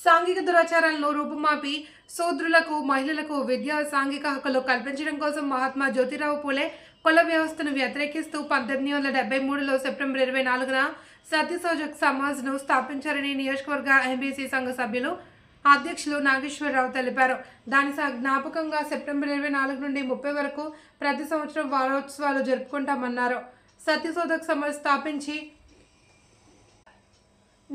సాంఘిక దురాచారాలను రూపుమాపి శూద్రులకు మహిళలకు విద్యా సాంఘిక హక్కులు కల్పించడం కోసం మహాత్మా జ్యోతిరావు పూలే కుల వ్యవస్థను వ్యతిరేకిస్తూ 1873లో సెప్టెంబర్ 24న సత్యశోధక్ సమాజ్ను స్థాపించారని నియోజకవర్గ ఎంబీసీ సంఘ సభ్యులు అధ్యక్షులు నాగేశ్వరరావు తెలిపారు. దాని జ్ఞాపకంగా సెప్టెంబర్ 24 నుండి 30 వరకు ప్రతి సంవత్సరం వారోత్సవాలు జరుపుకుంటామన్నారు. సత్యశోధక్ సమాజ్ స్థాపించి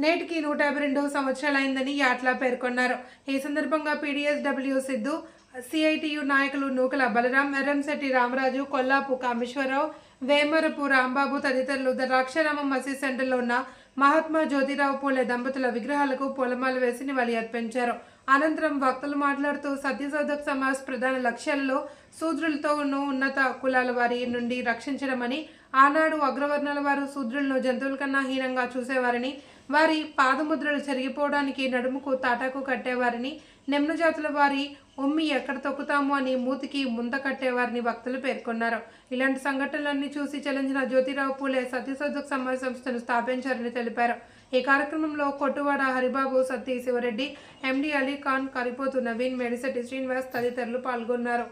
నేటికి 152 సంవత్సరాలైందని యాట్లా పేర్కొన్నారు. ఈ సందర్భంగా పీడీఎస్డబ్ల్యూ సిద్ధు, సిఐటియు నాయకులు నూకల బలరాం, ఎర్రంశెట్టి రామరాజు, కొల్లాపు కామేశ్వరరావు, వేమరపు రాంబాబు తదితరులు ద్రాక్షారామం మసీద్ సెంటర్లో ఉన్న మహాత్మా జ్యోతిరావు పూలే దంపతుల విగ్రహాలకు పూలమాల వేసి నివాళి అర్పించారు. అనంతరం వక్తలు మాట్లాడుతూ సత్యశోధక్ సమాజ్ ప్రధాన లక్ష్యాలలో శూద్రులతో ఉన్నత కులాల వారి నుండి రక్షించడమని, ఆనాడు అగ్రవర్ణాల వారు శూద్రులను జంతువుల కన్నా హీనంగా చూసేవారని, వారి పాదముద్రలు చెరిగిపోవడానికి నడుముకు తాటాకు కట్టేవారని, నిమ్న జాతుల వారి ఉమ్మి ఎక్కడ తొక్కుతాము అని మూతికి ముంత కట్టేవారని వక్తలు పేర్కొన్నారు. ఇలాంటి సంఘటనలన్నీ చూసి చలించిన జ్యోతిరావు పూలే సత్యశోధక్ సమాజ్ సంస్థను స్థాపించారని తెలిపారు. ఈ కార్యక్రమంలో కొట్టువాడ హరిబాబు, సత్తి శివరెడ్డి, ఎండి అలీ ఖాన్, కరిపోతు నవీన్, మేడిశెట్టి శ్రీనివాస్ తదితరులు పాల్గొన్నారు.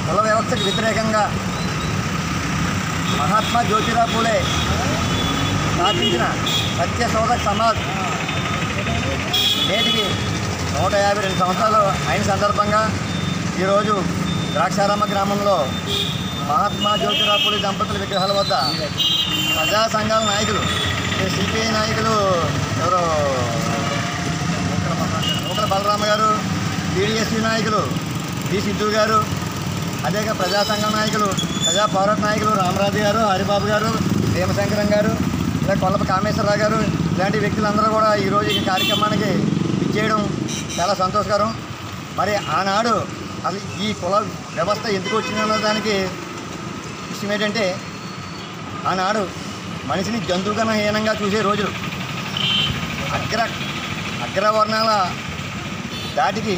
కుల వ్యవస్థకు వ్యతిరేకంగా మహాత్మా జ్యోతిరావు పూలే స్థాపించిన సత్యశోధక్ సమాజ్ నేటికి 152 సంవత్సరాలు అయిన సందర్భంగా ఈరోజు ద్రాక్షారామ గ్రామంలో మహాత్మా జ్యోతిరావు పూలే దంపతుల విగ్రహాల వద్ద ప్రజా సంఘాల నాయకులు, సిపిఐ నాయకులు ఎవరో నూకల బలరామ గారు, పీడీఎస్యూ నాయకులు బి సిద్ధు గారు, అదే ప్రజా సంఘం నాయకులు, ప్రజా పోరాట నాయకులు రామరాజు గారు, హరిబాబు గారు, భీమశంకరం గారు, ఇలా కొల్లపు కామేశ్వరరావు గారు, ఇలాంటి వ్యక్తులందరూ కూడా ఈరోజు ఈ కార్యక్రమానికి ఇచ్చేయడం చాలా సంతోషకరం. మరి ఆనాడు అసలు ఈ కుల వ్యవస్థ ఎందుకు వచ్చిందన్న దానికి విషయం ఏంటంటే, ఆనాడు మనిషిని జంతువు కన్నా హీనంగా చూసే రోజులు, అగ్రవర్ణాల దాటికి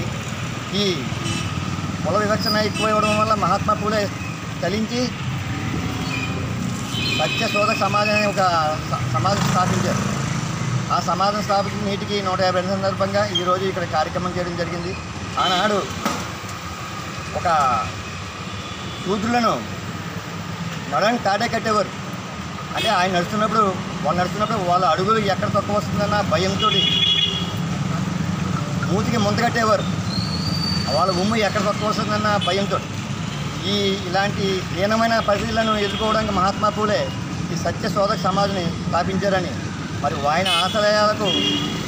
ఈ కుల వివక్షణ ఎక్కువ ఇవ్వడం వల్ల మహాత్మా పూలే చలించి సత్యశోధక్ సమాజం అనే ఒక సమాజం స్థాపించారు. ఆ సమాజం స్థాపించిన నేటికి 152 సందర్భంగా ఈరోజు ఇక్కడ కార్యక్రమం చేయడం జరిగింది. ఆనాడు ఒక శూద్రులను నడడానికి తాటే కట్టేవారు. అంటే ఆయన నడుస్తున్నప్పుడు వాళ్ళ అడుగులు ఎక్కడ తక్కువ వస్తుందన్న భయంతో మూతికి ముంత కట్టేవారు. వాళ్ళ ఉమ్ము ఎక్కడ తక్కువ వస్తుందన్న భయంతో ఇలాంటి హీనమైన పరిస్థితులను ఎదుర్కోవడానికి మహాత్మా పూలే ఈ సత్యశోధక్ సమాజ్ని స్థాపించారని, మరి ఆయన ఆశయాలకు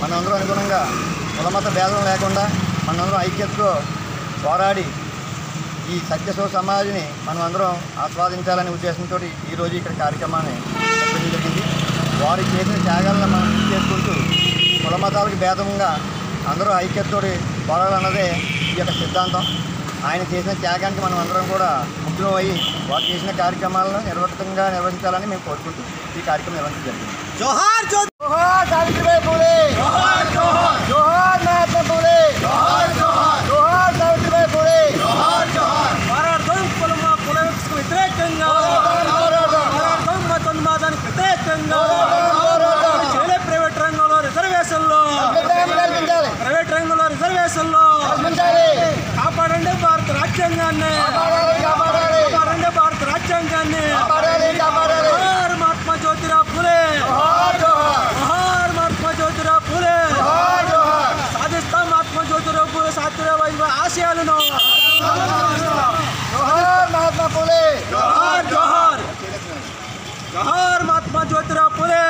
మనందరూ అనుగుణంగా కులమత భేదం లేకుండా మనందరం ఐక్యతతో పోరాడి ఈ సత్యశోధక్ సమాజ్ని మనం అందరం ఆస్వాదించాలనే ఉద్దేశంతో ఈరోజు ఇక్కడ కార్యక్రమాన్ని చెప్పడం జరిగింది. వారు చేసిన త్యాగాలను మనం చేసుకుంటూ కులమతాలకు భేదంగా అందరూ ఐక్యతతో పోరాడాలన్నదే ఈ యొక్క సిద్ధాంతం. ఆయన చేసిన త్యాగానికి మనం అందరం కూడా ముఖ్యం అయ్యి వారు చేసిన కార్యక్రమాలను నిర్వహించాలని మేము కోరుకుంటూ ఈ కార్యక్రమం నిర్వహించడం జరిగింది. జోహార్ జోహార్ సావిత్రిబాయి పూలే, జోహార్ జోహార్ జోహార్ మహాత్మా పూలే, జోహార్ జోహార్ జోహార్ సావిత్రిబాయి పూలే, జోహార్ జోహార్. పోరాడదాం కుల వ్యవస్థకు వ్యతిరేకంగా, పోరాడదాం మతోన్మాదానికి వ్యతిరేకంగా, చేయలే ప్రైవేట్ రంగంలో రిజర్వేషన్లో, ప్రైవేట్ రంగంలో రిజర్వేషన్లో కాపాడండి భారత రాజ్యాంగాన్ని, కాపాడండి భారత రాజ్యాంగాన్ని. జోహార్ మహాత్మా జ్యోతిరావు పూలే, జోహార్ మహాత్మా జ్యోతిరావు పూలే. సాధిస్తాం మహాత్మా జ్యోతిరావు పూలే ఆశయాలను. జోహార్ మహాత్మా పూలే, జోహార్ జోహార్. జోహార్ మహాత్మా జ్యోతిరావు పూలే.